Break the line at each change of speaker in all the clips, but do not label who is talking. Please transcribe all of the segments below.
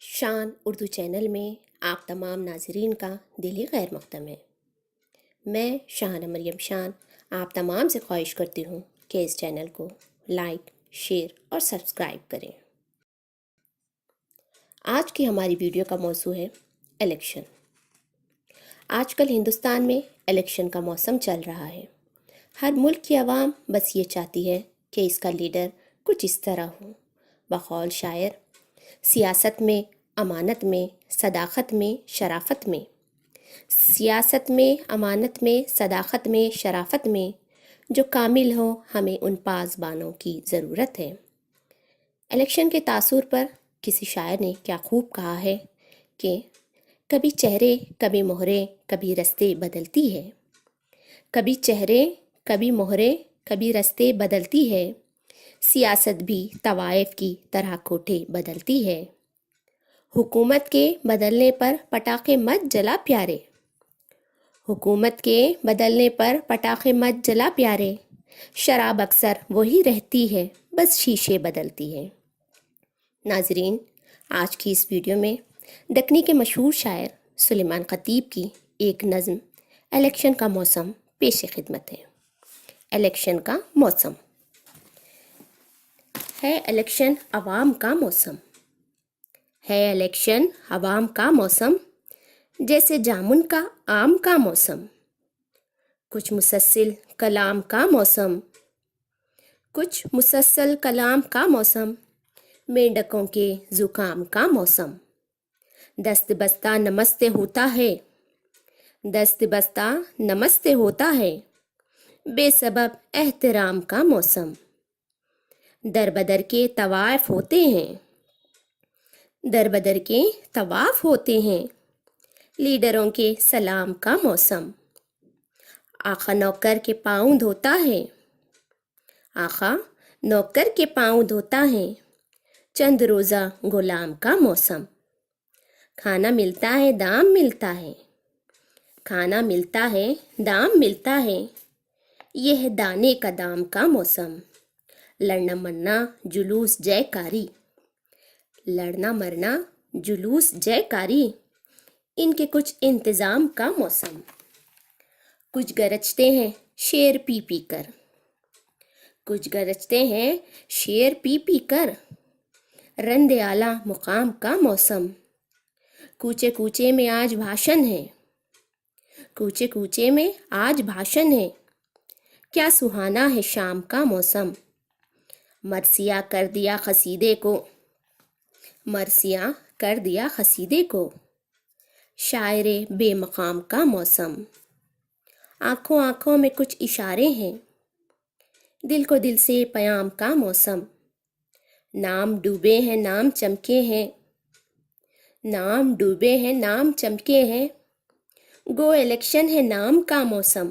شان اردو چینل میں آپ تمام ناظرین کا دلی خیر مقدم ہے۔ میں شاہانہ مریم شان آپ تمام سے خواہش کرتی ہوں کہ اس چینل کو لائک، شیئر اور سبسکرائب کریں۔ آج کی ہماری ویڈیو کا موضوع ہے الیکشن۔ آج کل ہندوستان میں الیکشن کا موسم چل رہا ہے۔ ہر ملک کی عوام بس یہ چاہتی ہے کہ اس کا لیڈر کچھ اس طرح ہو۔ بقول شاعر، سیاست میں امانت میں، صداقت میں، شرافت میں، سیاست میں امانت میں، صداقت میں، شرافت میں جو کامل ہو، ہمیں ان پاسبانوں کی ضرورت ہے۔ الیکشن کے تاثر پر کسی شاعر نے کیا خوب کہا ہے کہ کبھی چہرے کبھی مہرے کبھی رستے بدلتی ہے، کبھی چہرے کبھی مہرے کبھی رستے بدلتی ہے، سیاست بھی طوائف کی طرح کوٹھے بدلتی ہے۔ حکومت کے بدلنے پر پٹاخے مت جلا پیارے، حکومت کے بدلنے پر پٹاخے مت جلا پیارے، شراب اکثر وہی رہتی ہے، بس شیشے بدلتی ہے۔ ناظرین، آج کی اس ویڈیو میں دکنی کے مشہور شاعر سلیمان خطیب کی ایک نظم الیکشن کا موسم پیش خدمت ہے۔ الیکشن کا موسم ہے، الیکشن عوام کا موسم ہے، الیکشن عوام کا موسم، جیسے جامن کا آم کا موسم، کچھ مسلسل کلام کا موسم، کچھ مسلسل کلام کا موسم، مینڈکوں کے زکام کا موسم، دست بستہ نمستے ہوتا ہے، دست بستہ نمستے ہوتا ہے، بے سبب احترام کا موسم، در بدر کے طواف ہوتے ہیں، در بدر کے طواف ہوتے ہیں، لیڈروں کے سلام کا موسم، آقا نوکر کے پاؤں دھوتا ہے، آقا نوکر کے پاؤں دھوتا ہے، چند روزہ غلام کا موسم، کھانا ملتا ہے دام ملتا ہے، کھانا ملتا ہے دام ملتا ہے، یہ ہے دانے کا دام کا موسم، لڑنا مرنا جلوس جے کاری، لڑنا مرنا جلوس جے کاری، ان کے کچھ انتظام کا موسم، کچھ گرجتے ہیں شیر پی پی کر، کچھ گرجتے ہیں شیر پی پی کر، رند اعلیٰ مقام کا موسم، کوچے کوچے میں آج بھاشن ہے، کوچے کوچے میں آج بھاشن ہے، کیا سہانا ہے شام کا موسم، مرثیہ کر دیا قصیدے کو، مرثیہ کر دیا قصیدے کو، شاعر بے مقام کا موسم، آنکھوں آنکھوں میں کچھ اشارے ہیں، دل کو دل سے پیام کا موسم، نام ڈوبے ہیں نام چمکے ہیں، نام ڈوبے ہیں نام چمکے ہیں، گو الیکشن ہے نام کا موسم،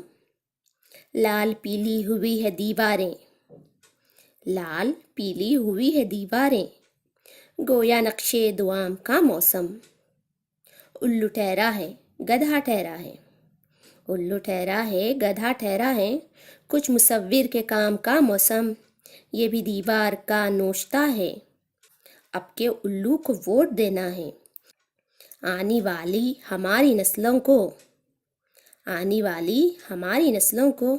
لال پیلی ہوئی ہے دیواریں، لال پیلی ہوئی ہے دیواریں، گویا نقشے دوام کا موسم، الو ٹھہرا ہے گدھا ٹھہرا ہے، الو ٹھہرا ہے گدھا ٹھہرا ہے، کچھ مصور کے کام کا موسم، یہ بھی دیوار کا نوشتہ ہے، اب کے الو کو ووٹ دینا ہے، آنے والی ہماری نسلوں کو، آنے والی ہماری نسلوں کو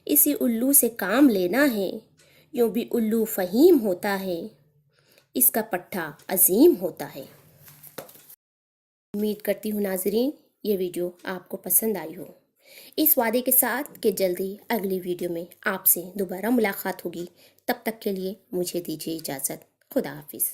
اسی الو سے کام لینا ہے، یوں بھی الو فہیم ہوتا ہے، اس کا پٹھا عظیم ہوتا ہے۔ امید کرتی ہوں ناظرین یہ ویڈیو آپ کو پسند آئی ہو، اس وعدے کے ساتھ کہ جلدی اگلی ویڈیو میں آپ سے دوبارہ ملاقات ہوگی۔ تب تک کے لیے مجھے دیجیے اجازت۔ خدا حافظ۔